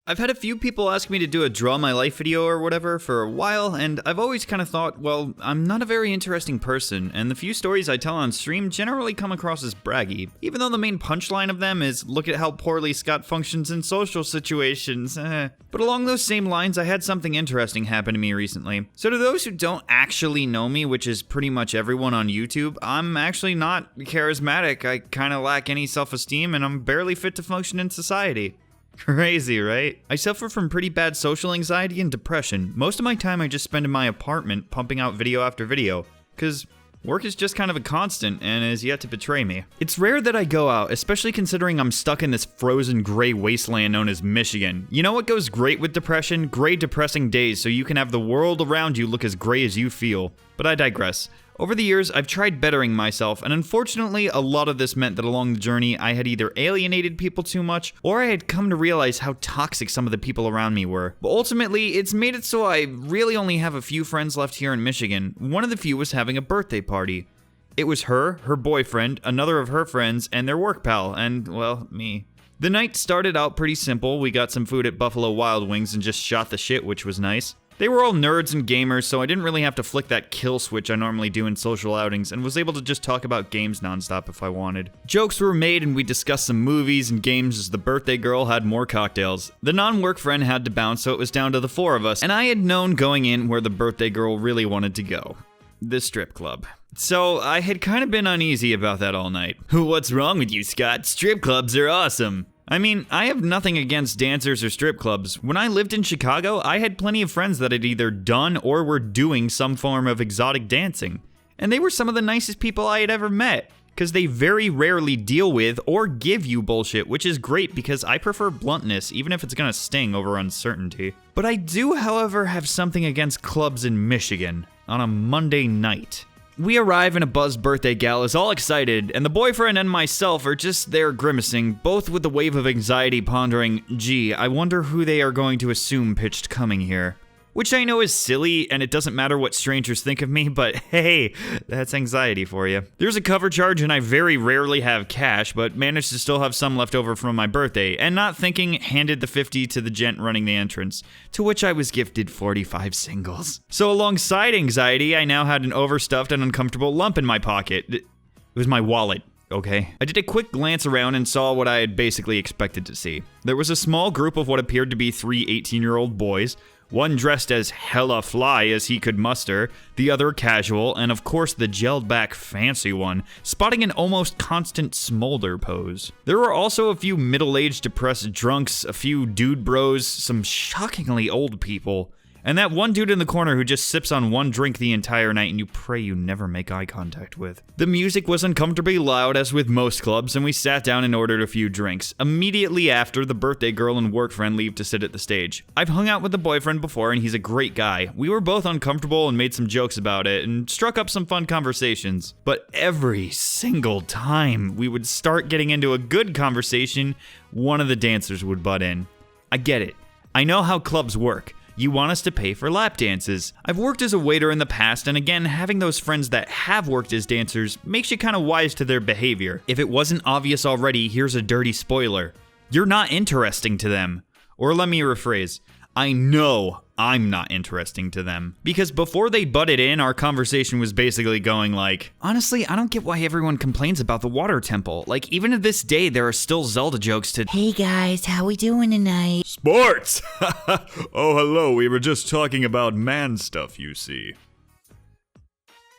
I've had a few people ask me to do a draw my life video or whatever for a while, and I've always kind of thought, well, I'm not a very interesting person, and the few stories I tell on stream generally come across as braggy, even though the main punchline of them is, look at how poorly Scott functions in social situations. But along those same lines, I had something interesting happen to me recently. So to those who don't actually know me, which is pretty much everyone on YouTube, I'm actually not charismatic, I kind of lack any self-esteem, and I'm barely fit to function in society. Crazy, right? I suffer from pretty bad social anxiety and depression. Most of my time I just spend in my apartment pumping out video after video, cause work is just kind of a constant and is yet to betray me. It's rare that I go out, especially considering I'm stuck in this frozen gray wasteland known as Michigan. You know what goes great with depression? Gray depressing days so you can have the world around you look as gray as you feel. But I digress. Over the years, I've tried bettering myself, and unfortunately, a lot of this meant that along the journey, I had either alienated people too much, or I had come to realize how toxic some of the people around me were. But ultimately, it's made it so I really only have a few friends left here in Michigan. One of the few was having a birthday party. It was her boyfriend, another of her friends, and their work pal, and, well, me. The night started out pretty simple. We got some food at Buffalo Wild Wings and just shot the shit, which was nice. They were all nerds and gamers, so I didn't really have to flick that kill switch I normally do in social outings, and was able to just talk about games nonstop if I wanted. Jokes were made and we discussed some movies and games as the birthday girl had more cocktails. The non-work friend had to bounce, so it was down to the four of us, and I had known going in where the birthday girl really wanted to go. The strip club. So I had kind of been uneasy about that all night. What's wrong with you, Scott? Strip clubs are awesome. I mean, I have nothing against dancers or strip clubs. When I lived in Chicago, I had plenty of friends that had either done or were doing some form of exotic dancing. And they were some of the nicest people I had ever met, because they very rarely deal with or give you bullshit, which is great because I prefer bluntness, even if it's gonna sting over uncertainty. But I do, however, have something against clubs in Michigan on a Monday night. We arrive and a buzzed birthday gal is all excited, and the boyfriend and myself are just there grimacing, both with a wave of anxiety pondering, gee, I wonder who they are going to assume pitched coming here. Which I know is silly, and it doesn't matter what strangers think of me, but hey, that's anxiety for you. There's a cover charge, and I very rarely have cash, but managed to still have some left over from my birthday, and not thinking, handed the 50 to the gent running the entrance, to which I was gifted 45 singles. So alongside anxiety, I now had an overstuffed and uncomfortable lump in my pocket. It was my wallet. Okay. I did a quick glance around and saw what I had basically expected to see. There was a small group of what appeared to be 3 18-year-old boys, one dressed as hella fly as he could muster, the other casual, and of course the gelled back fancy one, spotting an almost constant smolder pose. There were also a few middle-aged depressed drunks, a few dude bros, some shockingly old people, and that one dude in the corner who just sips on one drink the entire night and you pray you never make eye contact with. The music was uncomfortably loud as with most clubs, and we sat down and ordered a few drinks. Immediately after, the birthday girl and work friend leave to sit at the stage. I've hung out with the boyfriend before and he's a great guy. We were both uncomfortable and made some jokes about it and struck up some fun conversations. But every single time we would start getting into a good conversation, one of the dancers would butt in. I get it. I know how clubs work. You want us to pay for lap dances. I've worked as a waiter in the past, and again, having those friends that have worked as dancers makes you kind of wise to their behavior. If it wasn't obvious already, here's a dirty spoiler. You're not interesting to them. Or let me rephrase. I know I'm not interesting to them. Because before they butted in, our conversation was basically going like, honestly, I don't get why everyone complains about the water temple. Like, even to this day, there are still Zelda jokes to, hey guys, how we doing tonight? Sports! Oh, hello, we were just talking about man stuff, you see.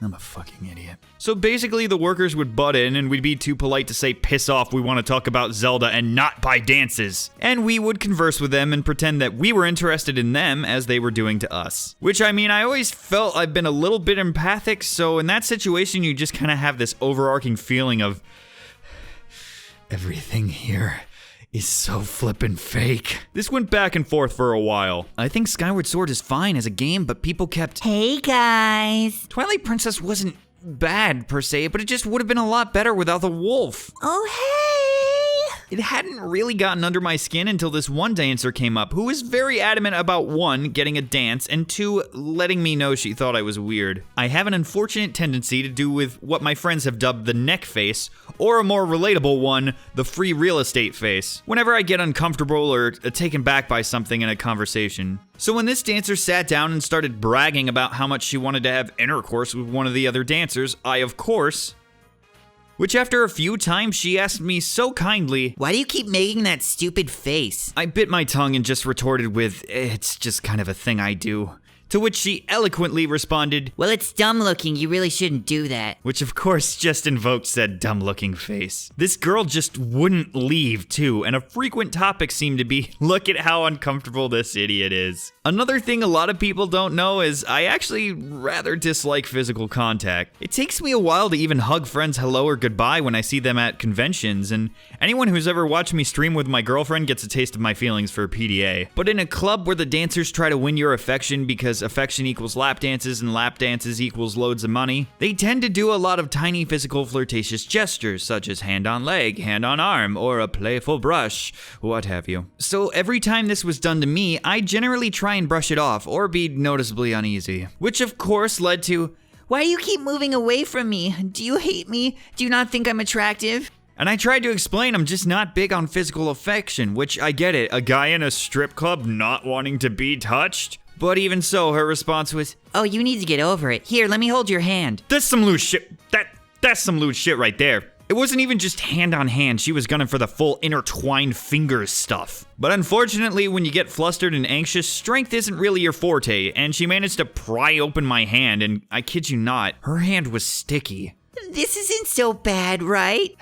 I'm a fucking idiot. So basically the workers would butt in and we'd be too polite to say piss off, we want to talk about Zelda and not buy dances. And we would converse with them and pretend that we were interested in them as they were doing to us. Which, I mean, I always felt I've been a little bit empathic, so in that situation you just kind of have this overarching feeling of everything here is so flippin' fake. This went back and forth for a while. I think Skyward Sword is fine as a game, but people kept, hey guys. Twilight Princess wasn't bad per se, but it just would have been a lot better without the wolf. Oh hey! It hadn't really gotten under my skin until this one dancer came up who was very adamant about 1, getting a dance, and 2, letting me know she thought I was weird. I have an unfortunate tendency to do with what my friends have dubbed the neck face, or a more relatable one, the free real estate face, whenever I get uncomfortable or taken back by something in a conversation. So when this dancer sat down and started bragging about how much she wanted to have intercourse with one of the other dancers, I, of course, which after a few times she asked me so kindly, "Why do you keep making that stupid face?" I bit my tongue and just retorted with, "It's just kind of a thing I do." To which she eloquently responded, "Well, it's dumb looking. You really shouldn't do that." which of course just invoked said dumb-looking face. This girl just wouldn't leave, too, and a frequent topic seemed to be, look at how uncomfortable this idiot is. Another thing a lot of people don't know is I actually rather dislike physical contact. It takes me a while to even hug friends hello or goodbye when I see them at conventions, and anyone who's ever watched me stream with my girlfriend gets a taste of my feelings for PDA. But in a club where the dancers try to win your affection because affection equals lap dances and lap dances equals loads of money, they tend to do a lot of tiny physical flirtatious gestures such as hand on leg, hand on arm, or a playful brush, what have you. So every time this was done to me, I generally try and brush it off or be noticeably uneasy. Which of course led to, "Why do you keep moving away from me? Do you hate me? Do you not think I'm attractive?" and I tried to explain I'm just not big on physical affection, which I get it, a guy in a strip club not wanting to be touched? But even so, her response was, "Oh, you need to get over it. Here, let me hold your hand." "That's some loose shit. That's some loose shit right there." It wasn't even just hand on hand, she was gunning for the full intertwined fingers stuff. But unfortunately, when you get flustered and anxious, strength isn't really your forte, and she managed to pry open my hand, and I kid you not, her hand was sticky. "This isn't so bad, right?"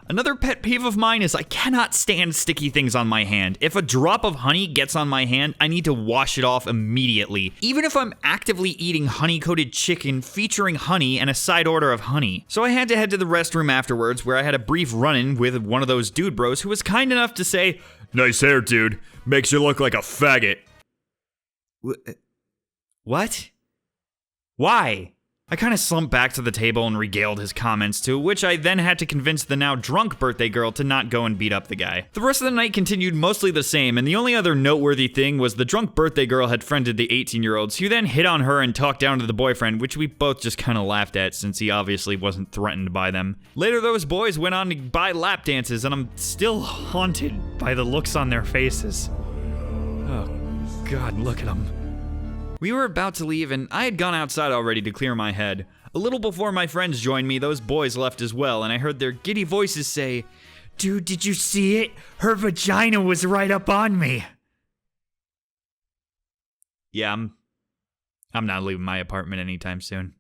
Another pet peeve of mine is I cannot stand sticky things on my hand. If a drop of honey gets on my hand, I need to wash it off immediately, even if I'm actively eating honey-coated chicken featuring honey and a side order of honey. So I had to head to the restroom afterwards, where I had a brief run-in with one of those dude bros who was kind enough to say, Nice hair, dude. Makes you look like a faggot. What? Why? I kind of slumped back to the table and regaled his comments, to which I then had to convince the now drunk birthday girl to not go and beat up the guy. The rest of the night continued mostly the same, and the only other noteworthy thing was the drunk birthday girl had friended the 18-year-olds, who then hit on her and talked down to the boyfriend, which we both just kind of laughed at since he obviously wasn't threatened by them. Later, those boys went on to buy lap dances, and I'm still haunted by the looks on their faces. Oh, God, look at them. We were about to leave, and I had gone outside already to clear my head. A little before my friends joined me, those boys left as well, and I heard their giddy voices say, "Dude, did you see it? Her vagina was right up on me." Yeah, I'm not leaving my apartment anytime soon.